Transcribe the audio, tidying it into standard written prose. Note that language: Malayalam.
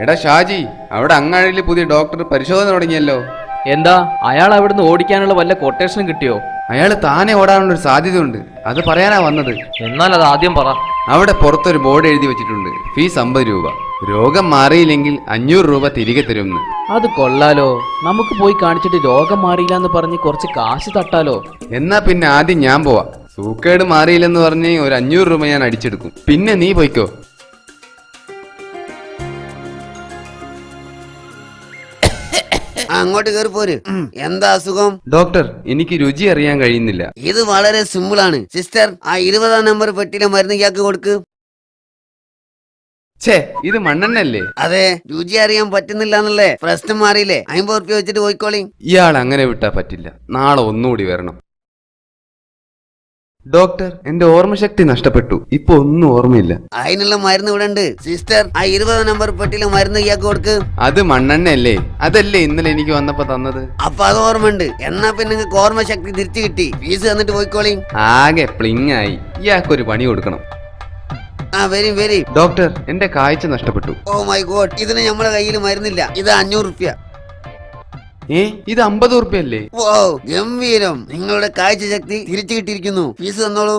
എടാ ഷാജി, അവിടെ അങ്ങാടിയിൽ പുതിയ ഡോക്ടർ പരിശോധന തുടങ്ങിയല്ലോ. എന്താ അയാൾ അവിടുന്ന് ഓടിക്കാനുള്ള വല്ല കൊട്ടേഷനും കിട്ടിയോ? അയാൾ താനെ ഓടാനുള്ളൊരു സാധ്യതയുണ്ട്, അത് പറയാനാ വന്നത്. എന്നാൽ അത് ആദ്യം പറ. അവിടെ പുറത്തൊരു ബോർഡ് എഴുതി വെച്ചിട്ടുണ്ട്, ഫീസ് 50 രൂപ. രോഗം മാറിയില്ലെങ്കിൽ 500 രൂപ തിരികെ തരുമെന്ന്. അത് കൊള്ളാലോ. നമുക്ക് പോയി കാണിച്ചിട്ട് രോഗം മാറിയില്ല എന്ന് പറഞ്ഞ് കുറച്ച് കാശ് തട്ടാലോ. എന്നാ പിന്നെ ആദ്യം ഞാൻ പോവാ. സൂക്കേട് മാറിയില്ലെന്ന് പറഞ്ഞ് ഒരു 500 രൂപ ഞാൻ അടിച്ചെടുക്കും. പിന്നെ നീ പോയിക്കോ. അങ്ങോട്ട് കയറി പോര്. എന്താ അസുഖം? ഡോക്ടർ, എനിക്ക് രുചി അറിയാൻ കഴിയുന്നില്ല. ഇത് വളരെ സിമ്പിൾ ആണ് സിസ്റ്റർ. ആ 20-ാം നമ്പർ പെട്ടിയിലെ മരുന്ന് ഇയാൾക്ക് കൊടുക്ക്. ഛേ, ഇത് മണ്ണെണ്ണല്ലേ? അതെ, രുചി അറിയാൻ പറ്റുന്നില്ല എന്നല്ലേ പ്രശ്നം? മാറിയില്ലേ? 50 ഉറുപ്പ്യ വെച്ചിട്ട് പോയിക്കോളി. ഇയാൾ അങ്ങനെ വിട്ടാ പറ്റില്ല. നാളെ ഒന്നുകൂടി വരണം. ഡോക്ടർ, എന്റെ ഓർമ്മശക്തി നഷ്ടപ്പെട്ടു. ഇപ്പൊ ഒന്നും ഓർമ്മയില്ല. അതിനുള്ള മരുന്ന് ഇവിടെ ഉണ്ട് സിസ്റ്റർ. ആ 20-ാം നമ്പർ പെട്ടിയിലെ മരുന്ന് ഇയാൾക്ക് കൊടുക്ക്. അത് മണ്ണെണ്ണയല്ലേ? അതല്ലേ ഇന്നലെ എനിക്ക് വന്നപ്പോ തന്നത്? അപ്പൊ അത് ഓർമ്മയുണ്ട്. എന്നാ പിന്നെ നിങ്ങൾക്ക് ഓർമ്മശക്തി തിരിച്ചു കിട്ടി. ഫീസ് തന്നിട്ട് പോയിക്കോളി. ആകെ പ്ലിങ് ആയി. ഇയാൾക്കൊരു പണി കൊടുക്കണം. ആ വരി. ഡോക്ടർ, എന്റെ കാഴ്ച നഷ്ടപ്പെട്ടു. ഓ മൈ ഗോഡ്, ഇതിന് നമ്മളെ കയ്യിൽ മരുന്നില്ല. ഇത് 500 ഉറുപ്പ്യ. ഇത് 50 ഉറുപ്പ്യല്ലേ? ഓ ഗംഭീരം, നിങ്ങളുടെ കാഴ്ച ശക്തി തിരിച്ചു കിട്ടിയിരിക്കുന്നു. ഫീസ് തന്നോളൂ.